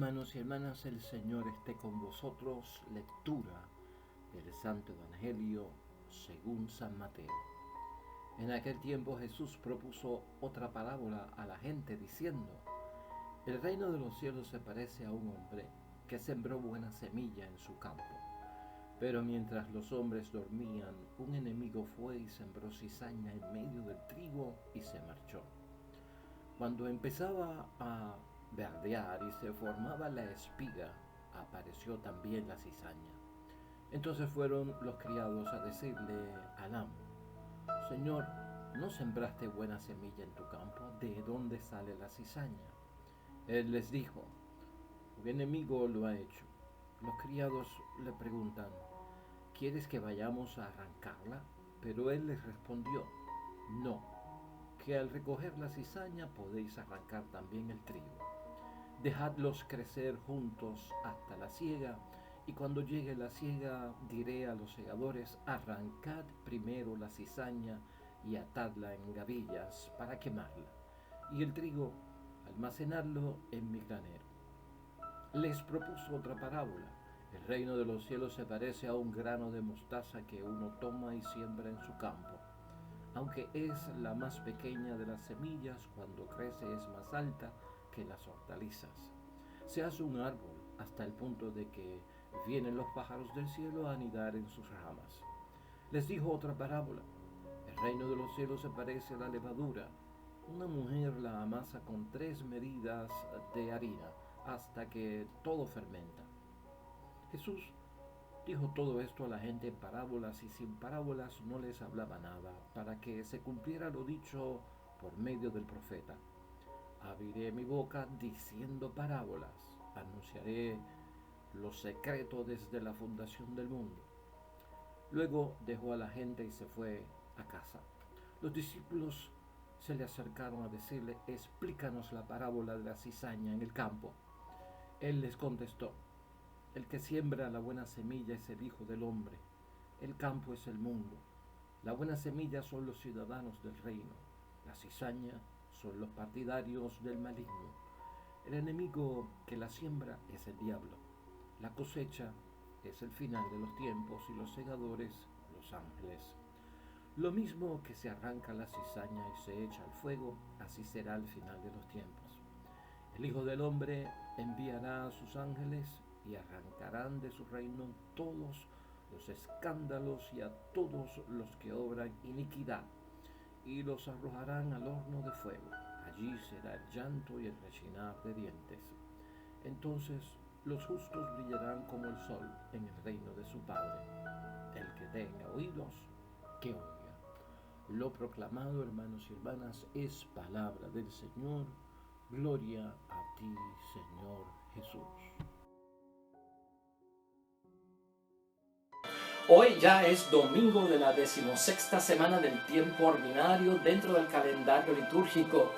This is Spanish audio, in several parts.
Hermanos y hermanas, el Señor esté con vosotros. Lectura del Santo Evangelio según San Mateo. En aquel tiempo Jesús propuso otra parábola a la gente diciendo: el reino de los cielos se parece a un hombre que sembró buena semilla en su campo. Pero mientras los hombres dormían, un enemigo fue y sembró cizaña en medio del trigo y se marchó. Cuando empezaba a verdear y se formaba la espiga, apareció también la cizaña. Entonces fueron los criados a decirle al amo: Señor, ¿no sembraste buena semilla en tu campo? ¿De dónde sale la cizaña? Él les dijo: un enemigo lo ha hecho. Los criados le preguntan: ¿quieres que vayamos a arrancarla? Pero él les respondió: no, que al recoger la cizaña podéis arrancar también el trigo. Dejadlos crecer juntos hasta la siega, y cuando llegue la siega diré a los segadores: arrancad primero la cizaña y atadla en gavillas para quemarla, y el trigo almacenadlo en mi granero. Les propuso otra parábola: el reino de los cielos se parece a un grano de mostaza que uno toma y siembra en su campo. Aunque es la más pequeña de las semillas, cuando crece es más alta que las hortalizas. Se hace un árbol hasta el punto de que vienen los pájaros del cielo a anidar en sus ramas. Les dijo otra parábola: el reino de los cielos se parece a la levadura. Una mujer la amasa con 3 medidas de harina hasta que todo fermenta. Jesús dijo todo esto a la gente en parábolas, y sin parábolas no les hablaba nada, para que se cumpliera lo dicho por medio del profeta: abriré mi boca diciendo parábolas, anunciaré lo secreto desde la fundación del mundo. Luego dejó a la gente y se fue a casa. Los discípulos se le acercaron a decirle: explícanos la parábola de la cizaña en el campo. Él les contestó: el que siembra la buena semilla es el Hijo del Hombre. El campo es el mundo. La buena semilla son los ciudadanos del reino. La cizaña son los partidarios del maligno. El enemigo que la siembra es el diablo. La cosecha es el final de los tiempos y los segadores los ángeles. Lo mismo que se arranca la cizaña y se echa al fuego, así será al final de los tiempos. El Hijo del Hombre enviará a sus ángeles y arrancarán de su reino todos los escándalos y a todos los que obran iniquidad, y los arrojarán al horno de fuego. Allí será el llanto y el rechinar de dientes. Entonces los justos brillarán como el sol en el reino de su Padre. El que tenga oídos, que oiga. Lo proclamado, hermanos y hermanas, es palabra del Señor. Gloria a ti, Señor Jesús. Hoy ya es domingo de la 16ª semana del tiempo ordinario dentro del calendario litúrgico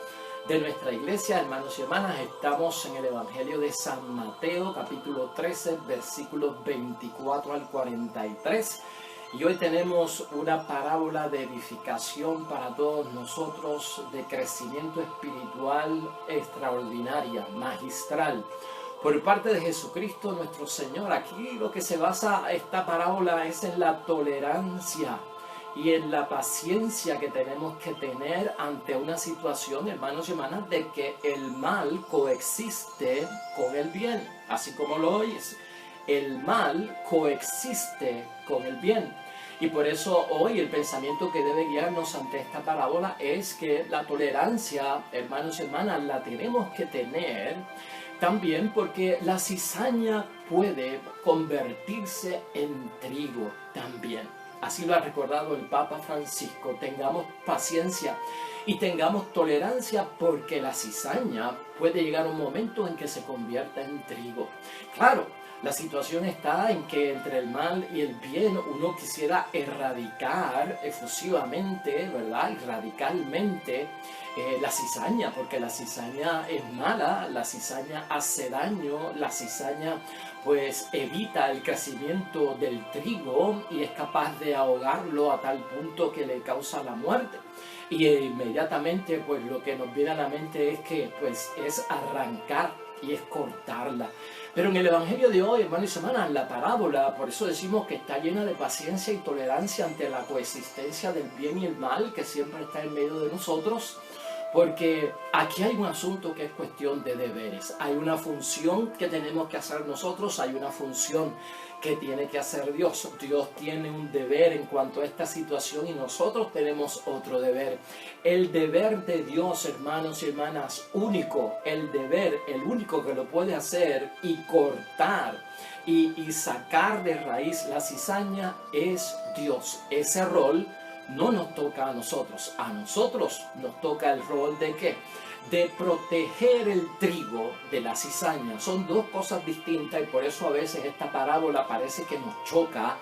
de nuestra iglesia. Hermanos y hermanas, estamos en el Evangelio de San Mateo, capítulo 13, versículos 24 al 43. Y hoy tenemos una parábola de edificación para todos nosotros, de crecimiento espiritual extraordinaria, magistral, por parte de Jesucristo nuestro Señor. Aquí lo que se basa esta parábola es en la tolerancia y en la paciencia que tenemos que tener ante una situación, hermanos y hermanas, de que el mal coexiste con el bien. Así como lo oyes, el mal coexiste con el bien. Y por eso hoy el pensamiento que debe guiarnos ante esta parábola es que la tolerancia, hermanos y hermanas, la tenemos que tener también porque la cizaña puede convertirse en trigo también. Así lo ha recordado el Papa Francisco. Tengamos paciencia y tengamos tolerancia, porque la cizaña puede llegar un momento en que se convierta en trigo. Claro, la situación está en que entre el mal y el bien uno quisiera erradicar efusivamente, ¿verdad? Y radicalmente la cizaña, porque la cizaña es mala, la cizaña hace daño, la cizaña pues evita el crecimiento del trigo y es capaz de ahogarlo a tal punto que le causa la muerte. Y inmediatamente pues lo que nos viene a la mente es que pues es arrancar y es cortarla. Pero en el Evangelio de hoy, hermanos y hermanas, la parábola, por eso decimos que está llena de paciencia y tolerancia ante la coexistencia del bien y el mal que siempre está en medio de nosotros, porque aquí hay un asunto que es cuestión de deberes. Hay una función que tenemos que hacer nosotros, hay una función que tiene que hacer Dios. Dios tiene un deber en cuanto a esta situación y nosotros tenemos otro deber. El deber de Dios, hermanos y hermanas, único, el deber, el único que lo puede hacer y cortar y sacar de raíz la cizaña es Dios. Ese rol no nos toca a nosotros nos toca el rol de ¿qué? De proteger el trigo de la cizaña. Son dos cosas distintas y por eso a veces esta parábola parece que nos choca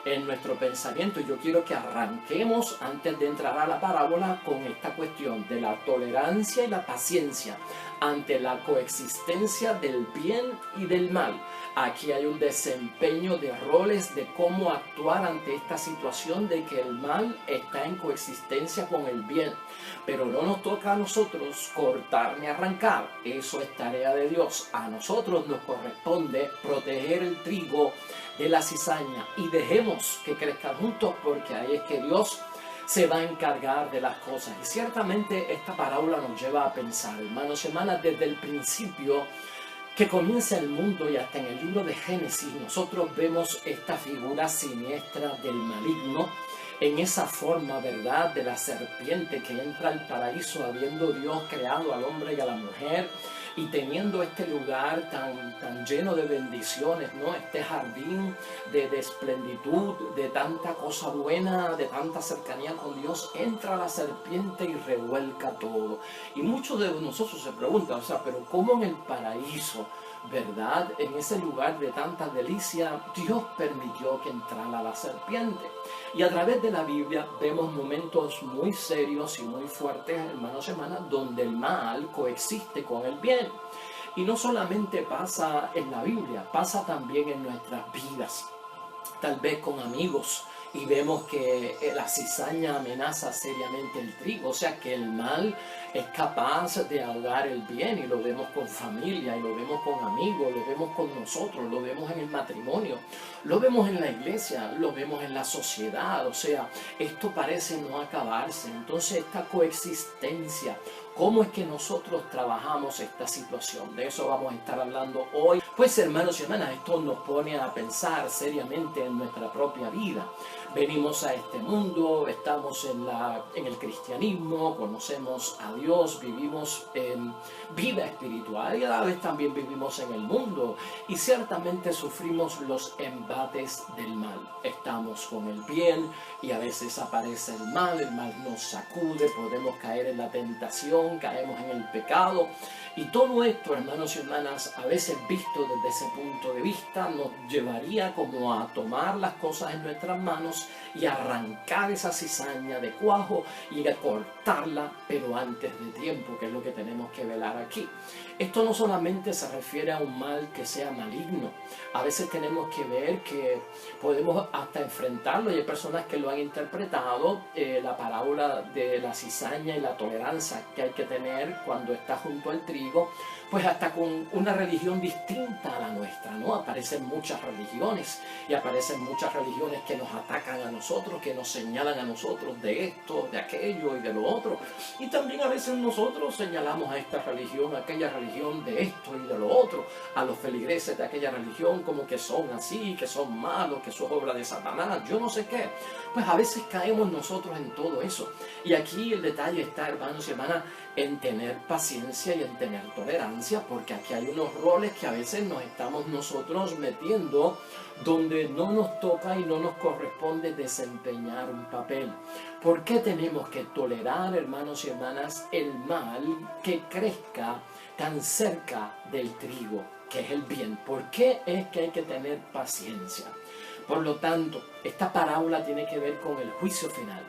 en nuestro pensamiento. Yo quiero que arranquemos antes de entrar a la parábola con esta cuestión de la tolerancia y la paciencia ante la coexistencia del bien y del mal. Aquí hay un desempeño de roles de cómo actuar ante esta situación de que el mal está en coexistencia con el bien. Pero no nos toca a nosotros cortar ni arrancar. Eso es tarea de Dios. A nosotros nos corresponde proteger el trigo de la cizaña y dejemos que crezcan juntos, porque ahí es que Dios se va a encargar de las cosas. Y ciertamente esta parábola nos lleva a pensar, hermanos y hermanas, desde el principio que comienza el mundo y hasta en el libro de Génesis, nosotros vemos esta figura siniestra del maligno en esa forma, ¿verdad?, de la serpiente que entra al paraíso habiendo Dios creado al hombre y a la mujer y teniendo este lugar tan lleno de bendiciones, ¿no? Este jardín de esplenditud, de tanta cosa buena, de tanta cercanía con Dios, entra la serpiente y revuelca todo. Y muchos de nosotros se preguntan, o sea, pero ¿cómo en el paraíso, verdad, en ese lugar de tanta delicia, Dios permitió que entrara la serpiente? Y a través de la Biblia vemos momentos muy serios y muy fuertes, hermanos y hermanas, donde el mal coexiste con el bien. Y no solamente pasa en la Biblia, pasa también en nuestras vidas, tal vez con amigos, y vemos que la cizaña amenaza seriamente el trigo, o sea que el mal es capaz de ahogar el bien, y lo vemos con familia, y lo vemos con amigos, lo vemos con nosotros, lo vemos en el matrimonio, lo vemos en la iglesia, lo vemos en la sociedad. O sea, esto parece no acabarse. Entonces esta coexistencia, ¿cómo es que nosotros trabajamos esta situación? De eso vamos a estar hablando hoy. Pues hermanos y hermanas, esto nos pone a pensar seriamente en nuestra propia vida. Venimos a este mundo, estamos en el cristianismo, conocemos a Dios, vivimos en vida espiritual y a la vez también vivimos en el mundo. Y ciertamente sufrimos los embates del mal. Estamos con el bien y a veces aparece el mal nos sacude, podemos caer en la tentación, caemos en el pecado. Y todo esto, hermanos y hermanas, a veces visto desde ese punto de vista, nos llevaría como a tomar las cosas en nuestras manos y arrancar esa cizaña de cuajo y a cortarla, pero antes de tiempo, que es lo que tenemos que velar aquí. Esto no solamente se refiere a un mal que sea maligno. A veces tenemos que ver que podemos hasta enfrentarlo, y hay personas que lo han interpretado, la parábola de la cizaña y la tolerancia que hay que tener cuando está junto al trigo, pues hasta con una religión distinta a la nuestra, ¿no? Aparecen muchas religiones y aparecen muchas religiones que nos atacan a nosotros, que nos señalan a nosotros de esto, de aquello y de lo otro. Y también a veces nosotros señalamos a esta religión, a aquella religión de esto y de lo otro, a los feligreses de aquella religión como que son así, que son malos, que son obra de Satanás, yo no sé qué. Pues a veces caemos nosotros en todo eso. Y aquí el detalle está, hermanos y hermanas, en tener paciencia y en tener tolerancia, porque aquí hay unos roles que a veces nos estamos nosotros metiendo donde no nos toca y no nos corresponde desempeñar un papel. ¿Por qué tenemos que tolerar, hermanos y hermanas, el mal que crezca tan cerca del trigo, que es el bien? ¿Por qué es que hay que tener paciencia? Por lo tanto, esta parábola tiene que ver con el juicio final.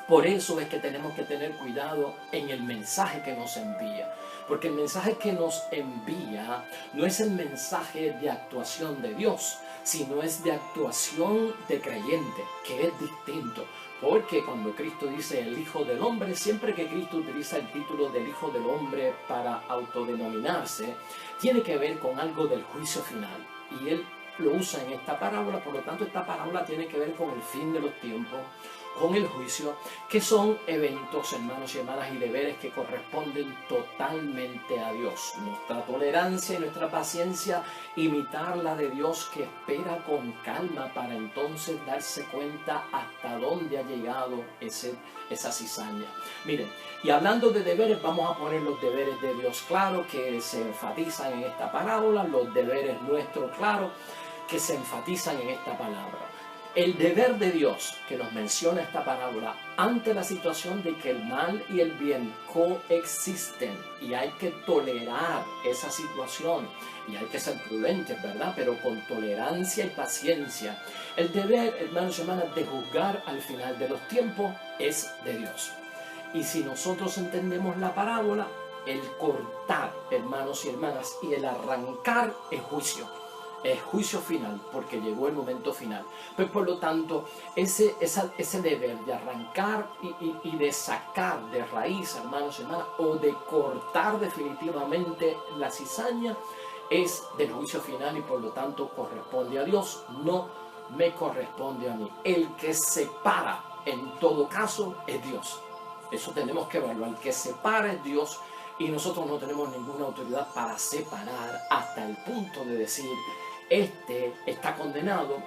Por eso es que tenemos que tener cuidado en el mensaje que nos envía. Porque el mensaje que nos envía no es el mensaje de actuación de Dios, sino es de actuación de creyente, que es distinto. Porque cuando Cristo dice el Hijo del Hombre, siempre que Cristo utiliza el título del Hijo del Hombre para autodenominarse, tiene que ver con algo del juicio final. Y Él lo usa en esta parábola, por lo tanto esta parábola tiene que ver con el fin de los tiempos, con el juicio, que son eventos, hermanos y hermanas, y deberes que corresponden totalmente a Dios. Nuestra tolerancia y nuestra paciencia, imitar la de Dios, que espera con calma para entonces darse cuenta hasta dónde ha llegado esa cizaña. Miren, y hablando de deberes, vamos a poner los deberes de Dios claro, que se enfatizan en esta parábola, los deberes nuestros claros, que se enfatizan en esta palabra. El deber de Dios que nos menciona esta parábola ante la situación de que el mal y el bien coexisten y hay que tolerar esa situación y hay que ser prudentes, ¿verdad? Pero con tolerancia y paciencia. El deber, hermanos y hermanas, de juzgar al final de los tiempos es de Dios. Y si nosotros entendemos la parábola, el cortar, hermanos y hermanas, y el arrancar es juicio. Es juicio final, porque llegó el momento final. Pues por lo tanto, ese deber de arrancar y de sacar de raíz, hermanos y hermanas, o de cortar definitivamente la cizaña, es del juicio final y por lo tanto corresponde a Dios, no me corresponde a mí. El que separa en todo caso es Dios. Eso tenemos que verlo. El que separa es Dios y nosotros no tenemos ninguna autoridad para separar hasta el punto de decir este está condenado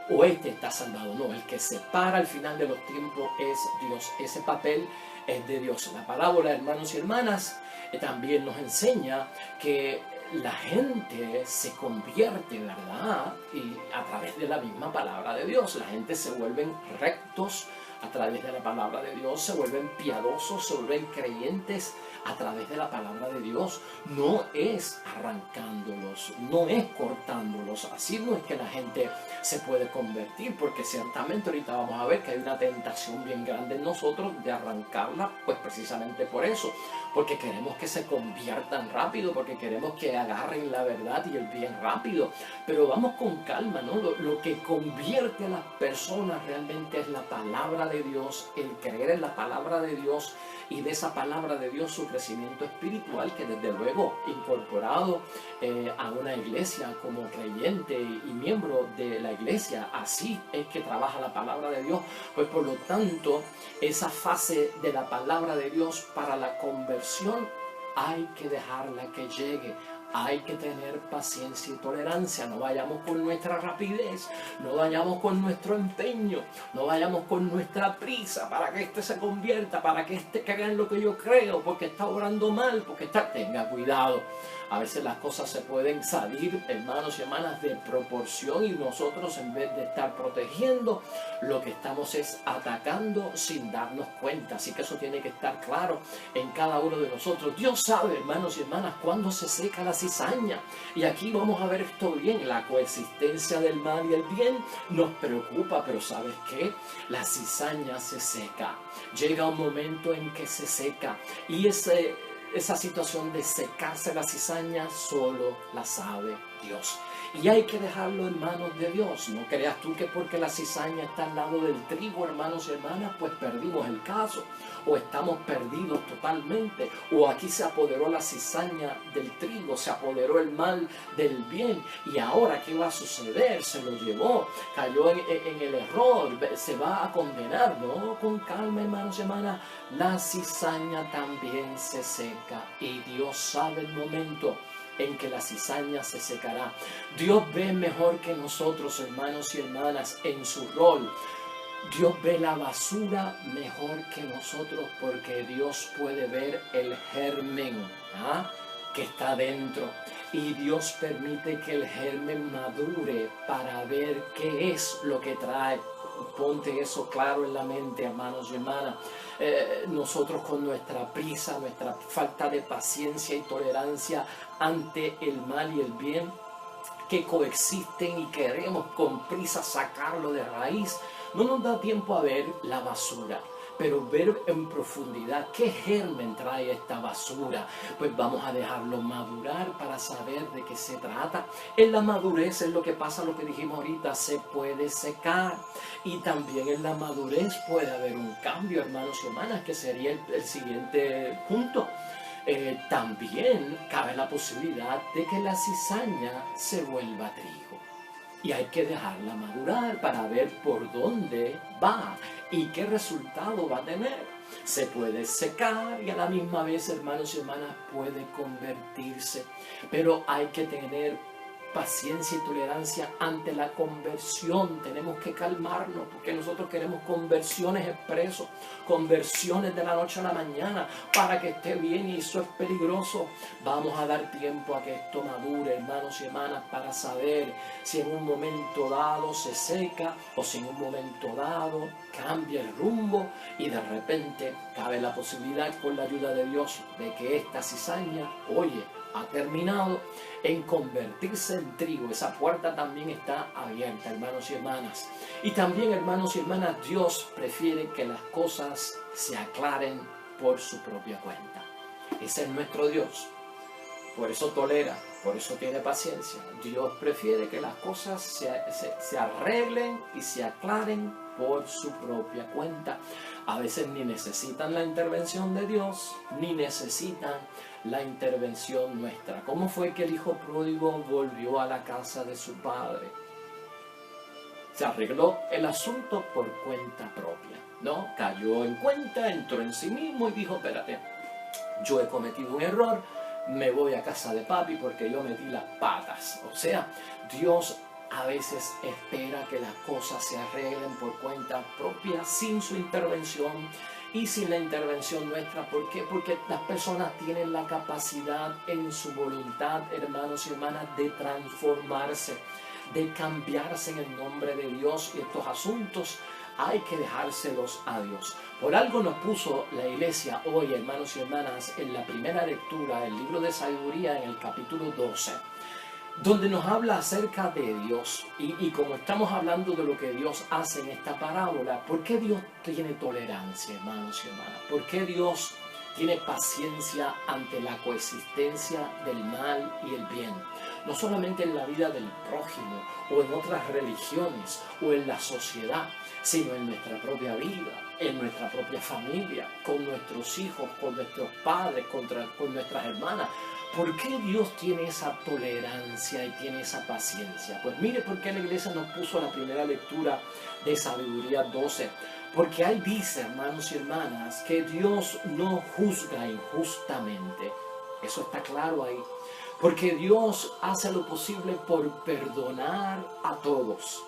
o este está salvado. No, el que separa al final de los tiempos es Dios. Ese papel es de Dios. La parábola, hermanos y hermanas, también nos enseña que la gente se convierte, ¿verdad? Y a través de la misma palabra de Dios. La gente se vuelven rectos a través de la palabra de Dios, se vuelven piadosos, se vuelven creyentes a través de la palabra de Dios. No es arrancándolos, no es cortándolos. Así no es que la gente se puede convertir, porque ciertamente ahorita vamos a ver que hay una tentación bien grande en nosotros de arrancarla, pues precisamente por eso, porque queremos que se conviertan rápido, porque queremos que agarren la verdad y el bien rápido. Pero vamos con calma, ¿no? Lo que convierte a las personas realmente es la palabra de Dios, el creer en la palabra de Dios y de esa palabra de Dios su crecimiento espiritual, que desde luego incorporado a una iglesia como creyente y miembro de la iglesia, así es que trabaja la palabra de Dios. Pues por lo tanto, esa fase de la palabra de Dios para la conversión hay que dejarla que llegue. Hay que tener paciencia y tolerancia. No vayamos con nuestra rapidez, no vayamos con nuestro empeño, no vayamos con nuestra prisa para que este se convierta, para que este crea en lo que yo creo, porque está obrando mal, porque está... Tenga cuidado. A veces las cosas se pueden salir, hermanos y hermanas, de proporción y nosotros, en vez de estar protegiendo, lo que estamos es atacando sin darnos cuenta. Así que eso tiene que estar claro en cada uno de nosotros. Dios sabe, hermanos y hermanas, cuándo se seca la cizaña. Y aquí vamos a ver esto bien. La coexistencia del mal y el bien nos preocupa, pero ¿sabes qué? La cizaña se seca. Llega un momento en que se seca y esa situación de secarse la cizaña solo la sabe Dios. Y hay que dejarlo en manos de Dios. No creas tú que porque la cizaña está al lado del trigo, hermanos y hermanas, pues perdimos el caso. O estamos perdidos totalmente. O aquí se apoderó la cizaña del trigo, se apoderó el mal del bien. Y ahora, ¿qué va a suceder? Se lo llevó, cayó en el error, se va a condenar. No, con calma, hermanos y hermanas. La cizaña también se seca. Y Dios sabe el momento en que la cizaña se secará. Dios ve mejor que nosotros, hermanos y hermanas, en su rol. Dios ve la basura mejor que nosotros, porque Dios puede ver el germen que está dentro. Y Dios permite que el germen madure para ver qué es lo que trae. Ponte eso claro en la mente, hermanos y hermanas. Nosotros con nuestra prisa, nuestra falta de paciencia y tolerancia ante el mal y el bien que coexisten y queremos con prisa sacarlo de raíz, no nos da tiempo a ver la basura. pero ver en profundidad qué germen trae esta basura, pues vamos a dejarlo madurar para saber de qué se trata. En la madurez es lo que pasa, lo que dijimos ahorita, se puede secar, y también en la madurez puede haber un cambio, hermanos y hermanas, que sería el siguiente punto. También cabe la posibilidad de que la cizaña se vuelva trigo. Y hay que dejarla madurar para ver por dónde va y qué resultado va a tener. Se puede secar y a la misma vez, hermanos y hermanas, puede convertirse. Pero hay que tener paciencia y tolerancia ante la conversión. Tenemos que calmarnos porque nosotros queremos conversiones expresos, conversiones de la noche a la mañana para que esté bien, y eso es peligroso. Vamos a dar tiempo a que esto madure, hermanos y hermanas, para saber si en un momento dado se seca o si en un momento dado cambia el rumbo, y de repente cabe la posibilidad, con la ayuda de Dios, de que esta cizaña, ha terminado en convertirse en trigo. Esa puerta también está abierta, hermanos y hermanas. Y también, hermanos y hermanas, Dios prefiere que las cosas se aclaren por su propia cuenta. Ese es nuestro Dios. Por eso tolera, por eso tiene paciencia. Dios prefiere que las cosas se arreglen y se aclaren por su propia cuenta. A veces ni necesitan la intervención de Dios, ni necesitan la intervención nuestra. ¿Cómo fue que el hijo pródigo volvió a la casa de su padre? Se arregló el asunto por cuenta propia, ¿no? Cayó en cuenta, entró en sí mismo y dijo: espérate, yo he cometido un error, me voy a casa de papi porque yo metí las patas. O sea, Dios a veces espera que las cosas se arreglen por cuenta propia, sin su intervención y sin la intervención nuestra. ¿Por qué? Porque las personas tienen la capacidad en su voluntad, hermanos y hermanas, de transformarse, de cambiarse en el nombre de Dios, y estos asuntos hay que dejárselos a Dios. Por algo nos puso la iglesia hoy, hermanos y hermanas, en la primera lectura del libro de Sabiduría, en el capítulo 12, donde nos habla acerca de Dios. Y como estamos hablando de lo que Dios hace en esta parábola, ¿por qué Dios tiene tolerancia, hermanos y hermanas? ¿Por qué Dios tiene paciencia ante la coexistencia del mal y el bien? No solamente en la vida del prójimo o en otras religiones o en la sociedad, sino en nuestra propia vida, en nuestra propia familia, con nuestros hijos, con nuestros padres, con nuestras hermanas. ¿Por qué Dios tiene esa tolerancia y tiene esa paciencia? Pues mire por qué la iglesia nos puso la primera lectura de Sabiduría 12. Porque ahí dice, hermanos y hermanas, que Dios no juzga injustamente. Eso está claro ahí. Porque Dios hace lo posible por perdonar a todos.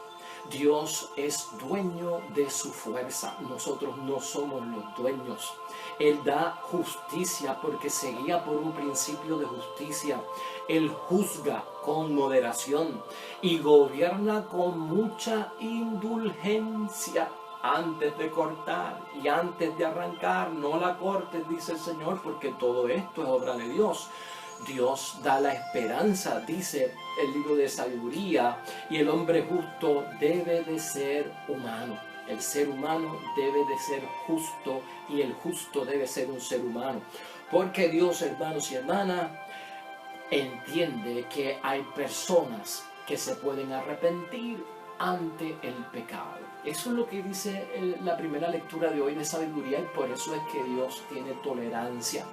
Dios es dueño de su fuerza. Nosotros no somos los dueños. Él da justicia porque se guía por un principio de justicia. Él juzga con moderación y gobierna con mucha indulgencia. Antes de cortar y antes de arrancar, no la cortes, dice el Señor, porque todo esto es obra de Dios. Dios da la esperanza, dice el libro de Sabiduría, y el hombre justo debe de ser humano. El ser humano debe de ser justo y el justo debe ser un ser humano. Porque Dios, hermanos y hermanas, entiende que hay personas que se pueden arrepentir ante el pecado. Eso es lo que dice la primera lectura de hoy de Sabiduría, y por eso es que Dios tiene tolerancia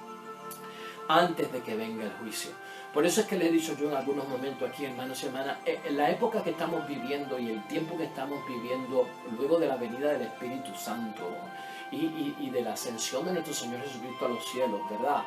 antes de que venga el juicio. Por eso es que le he dicho yo en algunos momentos aquí, hermanos y hermanas, en la época que estamos viviendo y el tiempo que estamos viviendo luego de la venida del Espíritu Santo y de la ascensión de nuestro Señor Jesucristo a los cielos, ¿verdad?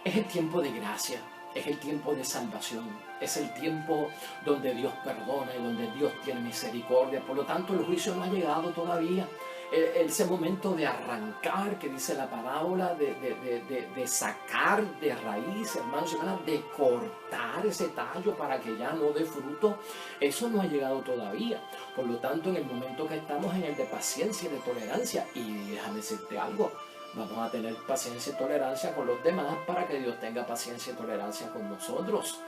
Es el tiempo de gracia, es el tiempo de salvación, es el tiempo donde Dios perdona y donde Dios tiene misericordia. Por lo tanto, el juicio no ha llegado todavía. Ese momento de arrancar, que dice la parábola, de sacar de raíz, hermanos y hermanas, de cortar ese tallo para que ya no dé fruto, eso no ha llegado todavía. Por lo tanto, en el momento que estamos en el de paciencia y de tolerancia, y déjame decirte algo, Vamos a tener paciencia y tolerancia con los demás para que Dios tenga paciencia y tolerancia con nosotros.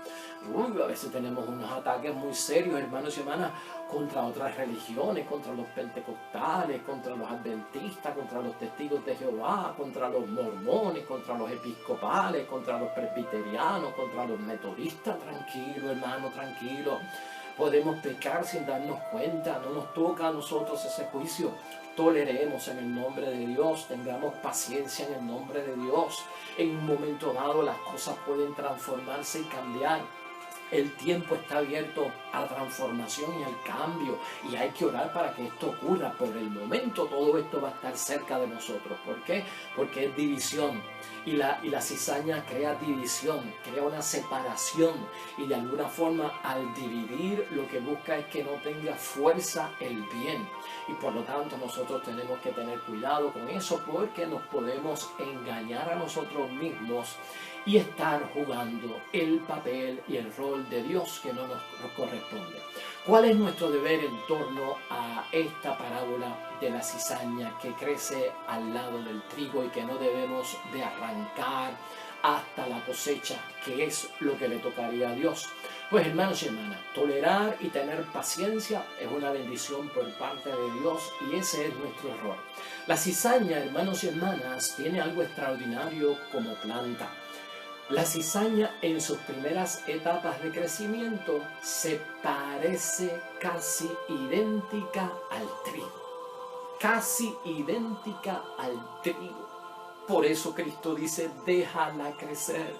A veces tenemos unos ataques muy serios, hermanos y hermanas, contra otras religiones, contra los pentecostales, contra los adventistas, contra los testigos de Jehová, contra los mormones, contra los episcopales, contra los presbiterianos, contra los metodistas. Tranquilo, hermano, tranquilo. Podemos pecar sin darnos cuenta, no nos toca a nosotros ese juicio. Toleremos en el nombre de Dios, tengamos paciencia en el nombre de Dios. En un momento dado las cosas pueden transformarse y cambiar. El tiempo está abierto a la transformación y al cambio, y hay que orar para que esto ocurra. Por el momento todo esto va a estar cerca de nosotros. ¿Por qué? Porque es división, y la cizaña crea división, crea una separación, y de alguna forma al dividir lo que busca es que no tenga fuerza el bien, y por lo tanto nosotros tenemos que tener cuidado con eso, porque nos podemos engañar a nosotros mismos y estar jugando el papel y el rol de Dios que no nos corresponde. ¿Cuál es nuestro deber en torno a esta parábola de la cizaña que crece al lado del trigo y que no debemos de arrancar hasta la cosecha, que es lo que le tocaría a Dios? Pues hermanos y hermanas, tolerar y tener paciencia es una bendición por parte de Dios, y ese es nuestro error. La cizaña, hermanos y hermanas, tiene algo extraordinario como planta. La cizaña en sus primeras etapas de crecimiento se parece casi idéntica al trigo. Casi idéntica al trigo. Por eso Cristo dice, déjala crecer.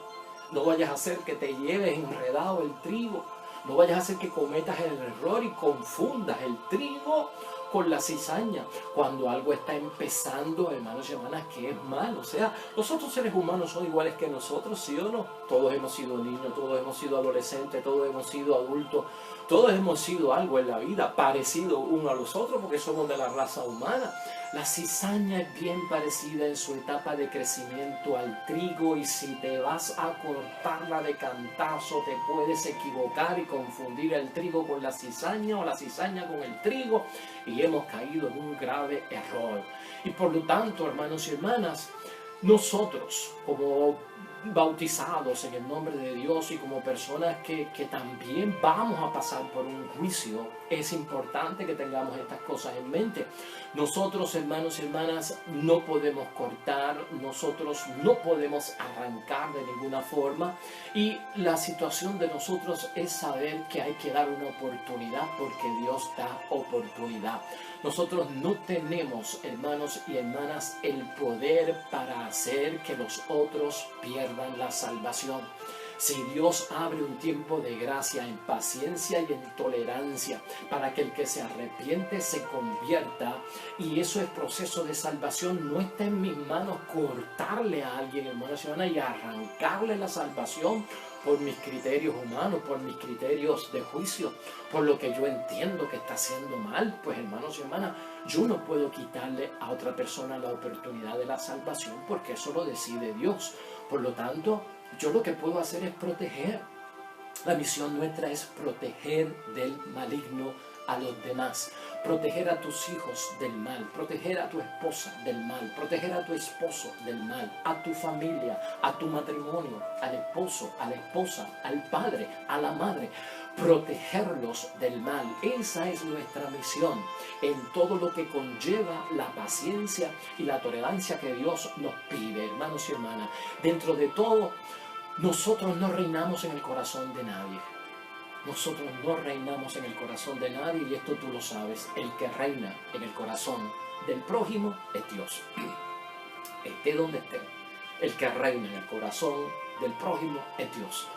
No vayas a hacer que te lleves enredado el trigo. No vayas a hacer que cometas el error y confundas el trigo con la cizaña. Cuando algo está empezando, hermanos y hermanas, que es malo. O sea, los otros seres humanos son iguales que nosotros, ¿sí o no? Todos hemos sido niños, todos hemos sido adolescentes, todos hemos sido adultos, todos hemos sido algo en la vida parecido uno a los otros porque somos de la raza humana. La cizaña es bien parecida en su etapa de crecimiento al trigo, y si te vas a cortarla de cantazo te puedes equivocar y confundir el trigo con la cizaña o la cizaña con el trigo, y hemos caído en un grave error. Y por lo tanto, hermanos y hermanas, nosotros como bautizados en el nombre de Dios y como personas que también vamos a pasar por un juicio, es importante que tengamos estas cosas en mente. Nosotros, hermanos y hermanas, no podemos cortar, nosotros no podemos arrancar de ninguna forma, y la situación de nosotros es saber que hay que dar una oportunidad, porque Dios da oportunidad. Nosotros no tenemos, hermanos y hermanas, el poder para hacer que los otros pierdan la salvación. Si Dios abre un tiempo de gracia en paciencia y en tolerancia para que el que se arrepiente se convierta, y eso es proceso de salvación, no está en mis manos cortarle a alguien, hermanos y hermanas, y arrancarle la salvación por mis criterios humanos, por mis criterios de juicio, por lo que yo entiendo que está haciendo mal. Pues hermanos y hermanas, yo no puedo quitarle a otra persona la oportunidad de la salvación, porque eso lo decide Dios. Por lo tanto, yo lo que puedo hacer es proteger. La misión nuestra es proteger del maligno a los demás, proteger a tus hijos del mal, proteger a tu esposa del mal, proteger a tu esposo del mal, a tu familia, a tu matrimonio, al esposo, a la esposa, al padre, a la madre, protegerlos del mal. Esa es nuestra misión en todo lo que conlleva la paciencia y la tolerancia que Dios nos pide, hermanos y hermanas. Dentro de todo, nosotros no reinamos en el corazón de nadie. Nosotros no reinamos en el corazón de nadie, y esto tú lo sabes. El que reina en el corazón del prójimo es Dios. Esté donde esté, el que reina en el corazón del prójimo es Dios.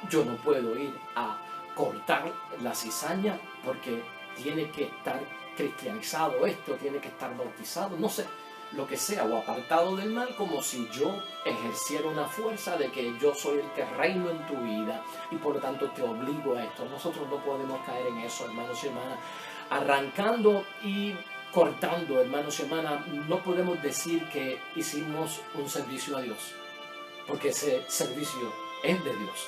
Yo no puedo ir a cortar la cizaña porque tiene que estar cristianizado esto, tiene que estar bautizado, no sé, lo que sea, o apartado del mal, como si yo ejerciera una fuerza de que yo soy el que reino en tu vida y por lo tanto te obligo a esto. Nosotros no podemos caer en eso, hermanos y hermanas. Arrancando y cortando, hermanos y hermanas, no podemos decir que hicimos un servicio a Dios, porque ese servicio es de Dios,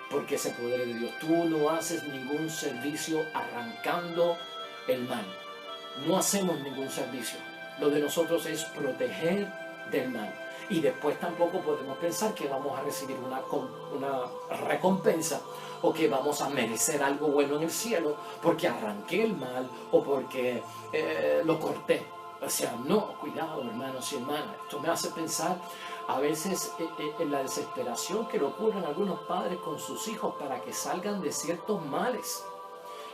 porque ese poder es de Dios. Tú no haces ningún servicio arrancando el mal. No hacemos ningún servicio. Lo de nosotros es proteger del mal. Y después tampoco podemos pensar que vamos a recibir una recompensa o que vamos a merecer algo bueno en el cielo porque arranqué el mal o porque lo corté. O sea, no, cuidado, hermanos y hermanas. Esto me hace pensar a veces en la desesperación que le ocurren algunos padres con sus hijos para que salgan de ciertos males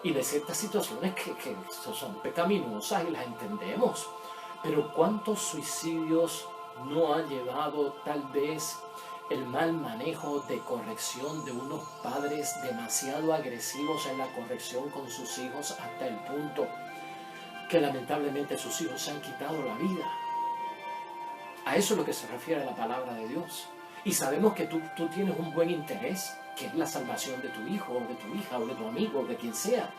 y de ciertas situaciones que son pecaminosas y las entendemos. Pero ¿cuántos suicidios no ha llevado tal vez el mal manejo de corrección de unos padres demasiado agresivos en la corrección con sus hijos hasta el punto que lamentablemente sus hijos se han quitado la vida? A eso es lo que se refiere la palabra de Dios. Y sabemos que tú tienes un buen interés, que es la salvación de tu hijo, o de tu hija, o de tu amigo, o de quien sea.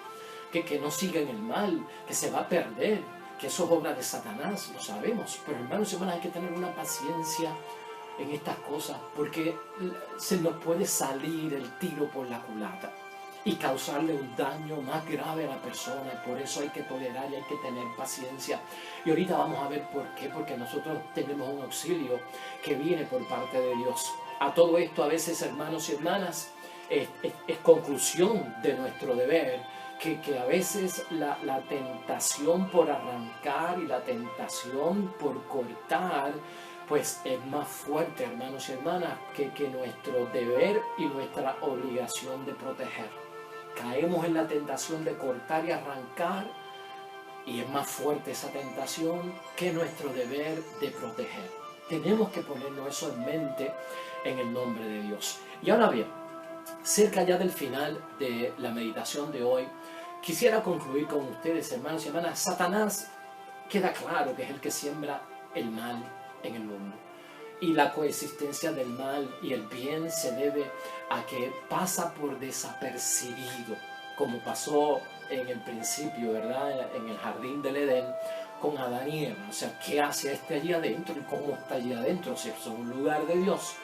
Que no siga en el mal, que se va a perder, que eso es obra de Satanás, lo sabemos. Pero hermanos y hermanas, hay que tener una paciencia en estas cosas, porque se nos puede salir el tiro por la culata y causarle un daño más grave a la persona. Y por eso hay que tolerar y hay que tener paciencia. Y ahorita vamos a ver por qué, porque nosotros tenemos un auxilio que viene por parte de Dios. A todo esto a veces, hermanos y hermanas, es conclusión de nuestro deber, que a veces la tentación por arrancar y la tentación por cortar, pues es más fuerte, hermanos y hermanas, que nuestro deber y nuestra obligación de proteger. Caemos en la tentación de cortar y arrancar y es más fuerte esa tentación que nuestro deber de proteger. Tenemos que ponernos eso en mente en el nombre de Dios. Y ahora bien, cerca ya del final de la meditación de hoy, quisiera concluir con ustedes, hermanos y hermanas. Satanás queda claro que es el que siembra el mal en el mundo. Y la coexistencia del mal y el bien se debe a que pasa por desapercibido, como pasó en el principio, ¿verdad? En el jardín del Edén con Adán y Eva. O sea, ¿qué hace allí adentro y cómo está allí adentro? O sea, es un lugar de Dios.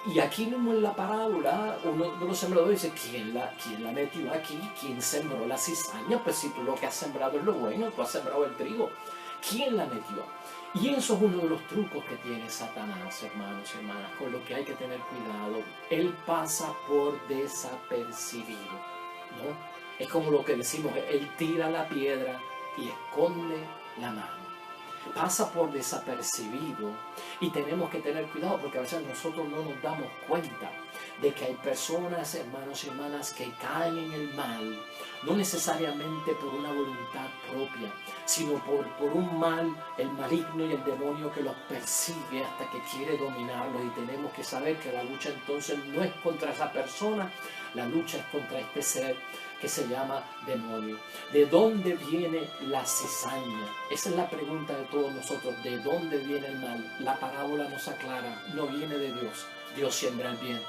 Y aquí mismo en la parábola, uno de los sembradores dice, ¿quién la metió aquí? ¿Quién sembró la cizaña? Pues si tú lo que has sembrado es lo bueno, tú has sembrado el trigo. ¿Quién la metió? Y eso es uno de los trucos que tiene Satanás, hermanos y hermanas, con lo que hay que tener cuidado. Él pasa por desapercibido, ¿no? Es como lo que decimos, él tira la piedra y esconde la mano. Pasa por desapercibido y tenemos que tener cuidado porque a veces nosotros no nos damos cuenta de que hay personas, hermanos y hermanas, que caen en el mal, no necesariamente por una voluntad propia, sino por un mal, el maligno y el demonio que los persigue hasta que quiere dominarlos. Y tenemos que saber que la lucha entonces no es contra esa persona, la lucha es contra este ser que se llama demonio. ¿De dónde viene la cizaña? Esa es la pregunta de todos nosotros. ¿De dónde viene el mal? La parábola nos aclara, no viene de Dios. Dios siembra el bien.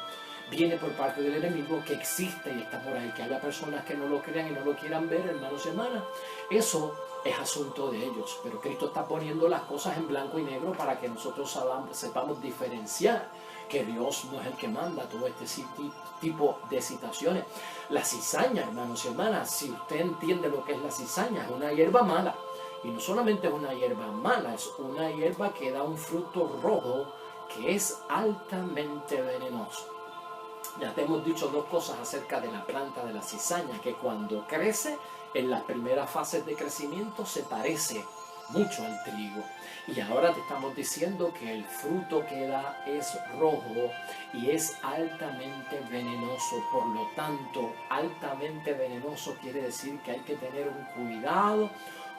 Viene por parte del enemigo que existe y está por ahí. Que haya personas que no lo crean y no lo quieran ver, hermanos y hermanas, eso es asunto de ellos. Pero Cristo está poniendo las cosas en blanco y negro para que nosotros sepamos diferenciar que Dios no es el que manda todo este tipo de situaciones. La cizaña, hermanos y hermanas, si usted entiende lo que es la cizaña, es una hierba mala. Y no solamente es una hierba mala, es una hierba que da un fruto rojo que es altamente venenoso. Ya te hemos dicho dos cosas acerca de la planta de la cizaña, que cuando crece, en las primeras fases de crecimiento, se parece mucho al trigo. Y ahora te estamos diciendo que el fruto que da es rojo y es altamente venenoso. Por lo tanto, altamente venenoso quiere decir que hay que tener un cuidado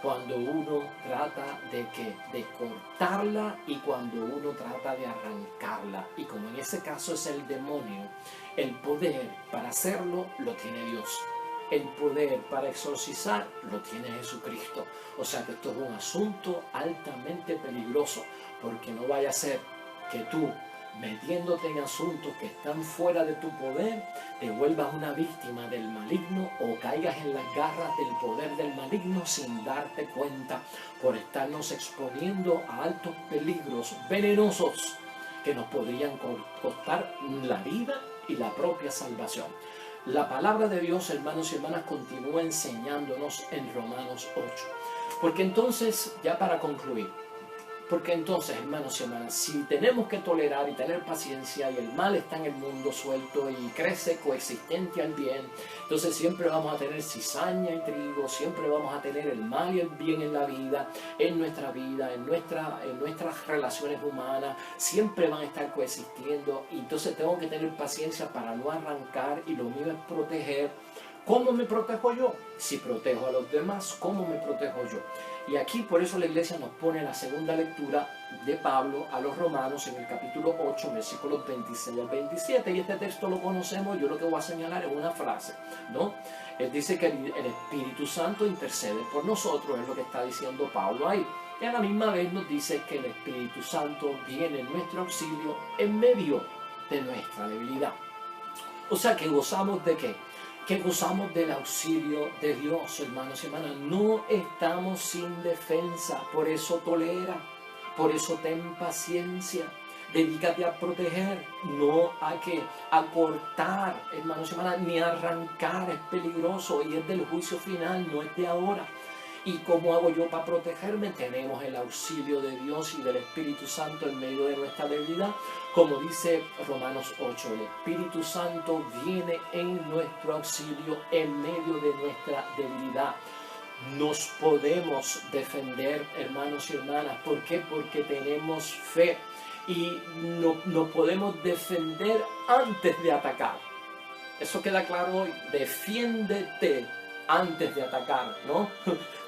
cuando uno trata de cortarla y cuando uno trata de arrancarla. Y como en ese caso es el demonio, el poder para hacerlo lo tiene Dios. El poder para exorcizar lo tiene Jesucristo. O sea que esto es un asunto altamente peligroso, porque no vaya a ser que tú, metiéndote en asuntos que están fuera de tu poder, te vuelvas una víctima del maligno o caigas en las garras del poder del maligno sin darte cuenta, por estarnos exponiendo a altos peligros venenosos que nos podrían costar la vida y la propia salvación. La palabra de Dios, hermanos y hermanas, continúa enseñándonos en Romanos 8. Porque entonces, ya para concluir, Porque entonces, hermanos y hermanas, si tenemos que tolerar y tener paciencia y el mal está en el mundo suelto y crece coexistente al bien, entonces siempre vamos a tener cizaña y trigo, siempre vamos a tener el mal y el bien en la vida, en nuestras relaciones humanas, siempre van a estar coexistiendo. Y entonces tengo que tener paciencia para no arrancar, y lo mío es proteger. ¿Cómo me protejo yo? Si protejo a los demás, ¿cómo me protejo yo? Y aquí por eso la iglesia nos pone la segunda lectura de Pablo a los Romanos en el capítulo 8, versículos 26 al 27. Y este texto lo conocemos, yo lo que voy a señalar es una frase, ¿no? Él dice que el Espíritu Santo intercede por nosotros, es lo que está diciendo Pablo ahí. Y a la misma vez nos dice que el Espíritu Santo viene en nuestro auxilio en medio de nuestra debilidad. O sea que gozamos de ¿qué? Que gozamos del auxilio de Dios, hermanos y hermanas. No estamos sin defensa, por eso tolera, por eso ten paciencia. Dedícate a proteger, no a cortar, hermanos y hermanas, ni a arrancar. Es peligroso y es del juicio final, no es de ahora. ¿Y cómo hago yo para protegerme? Tenemos el auxilio de Dios y del Espíritu Santo en medio de nuestra debilidad. Como dice Romanos 8, el Espíritu Santo viene en nuestro auxilio en medio de nuestra debilidad. Nos podemos defender, hermanos y hermanas. ¿Por qué? Porque tenemos fe y nos podemos defender antes de atacar. Eso queda claro hoy. Defiéndete antes de atacar, ¿no?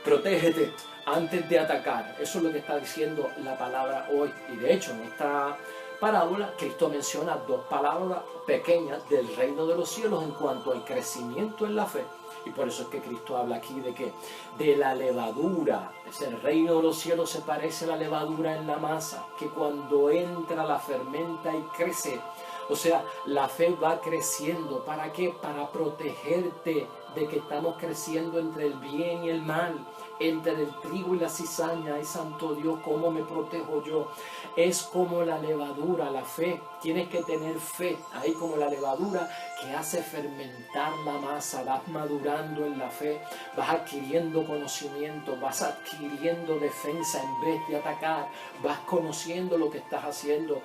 Protégete antes de atacar. Eso es lo que está diciendo la palabra hoy. Y de hecho, en esta parábola, Cristo menciona dos palabras pequeñas del reino de los cielos en cuanto al crecimiento en la fe. Y por eso es que Cristo habla aquí de que de la levadura. El reino de los cielos se parece a la levadura en la masa, que cuando entra la fermenta y crece. O sea, la fe va creciendo. ¿Para qué? Para protegerte de que estamos creciendo entre el bien y el mal, entre el trigo y la cizaña. Ay, santo Dios, ¿cómo me protejo yo? Es como la levadura, la fe. Tienes que tener fe, ahí como la levadura que hace fermentar la masa. Vas madurando en la fe, vas adquiriendo conocimiento, vas adquiriendo defensa en vez de atacar, vas conociendo lo que estás haciendo.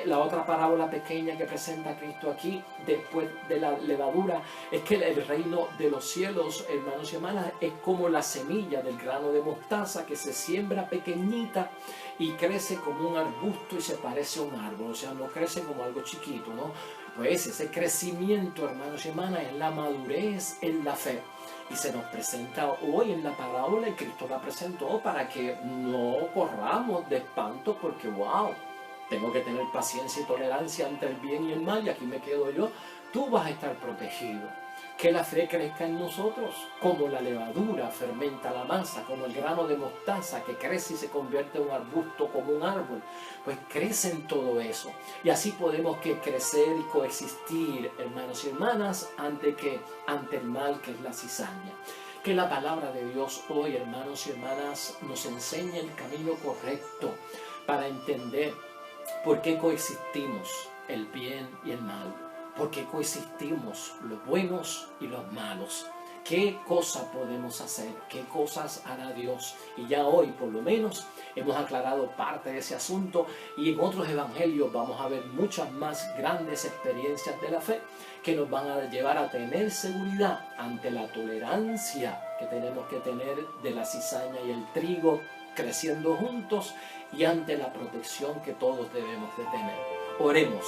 La otra parábola pequeña que presenta Cristo aquí, después de la levadura, es que el reino de los cielos, hermanos y hermanas, es como la semilla del grano de mostaza que se siembra pequeñita y crece como un arbusto y se parece a un árbol. O sea, no crece como algo chiquito, ¿no? Pues ese crecimiento, hermanos y hermanas, es la madurez en la fe. Y se nos presenta hoy en la parábola, y Cristo la presentó para que no corramos de espanto, porque wow, tengo que tener paciencia y tolerancia ante el bien y el mal, y aquí me quedo yo. Tú vas a estar protegido. Que la fe crezca en nosotros, como la levadura fermenta la masa, como el grano de mostaza que crece y se convierte en un arbusto, como un árbol. Pues crece en todo eso. Y así podemos crecer y coexistir, hermanos y hermanas, ante el mal que es la cizaña. Que la palabra de Dios hoy, hermanos y hermanas, nos enseñe el camino correcto para entender por qué coexistimos el bien y el mal. ¿Por qué coexistimos los buenos y los malos? ¿Qué cosa podemos hacer? ¿Qué cosas hará Dios? Y ya hoy, por lo menos, hemos aclarado parte de ese asunto, y en otros evangelios vamos a ver muchas más grandes experiencias de la fe que nos van a llevar a tener seguridad ante la tolerancia que tenemos que tener de la cizaña y el trigo creciendo juntos, y ante la protección que todos debemos de tener. Oremos.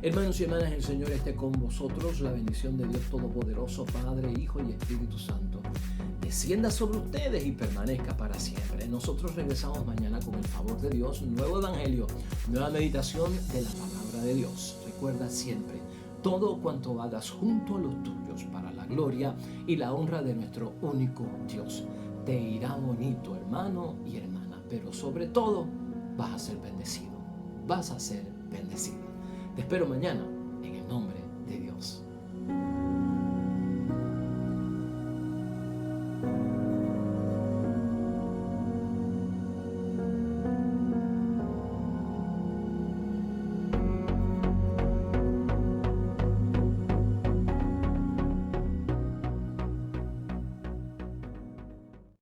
Hermanos y hermanas, el Señor esté con vosotros. La bendición de Dios Todopoderoso, Padre, Hijo y Espíritu Santo, descienda sobre ustedes y permanezca para siempre. Nosotros regresamos mañana con el favor de Dios, nuevo evangelio, nueva meditación de la palabra de Dios. Recuerda siempre, todo cuanto hagas junto a los tuyos para la gloria y la honra de nuestro único Dios. Te irá bonito, hermano y hermana, pero sobre todo vas a ser bendecido. Vas a ser bendecido. Te espero mañana en el nombre de Dios.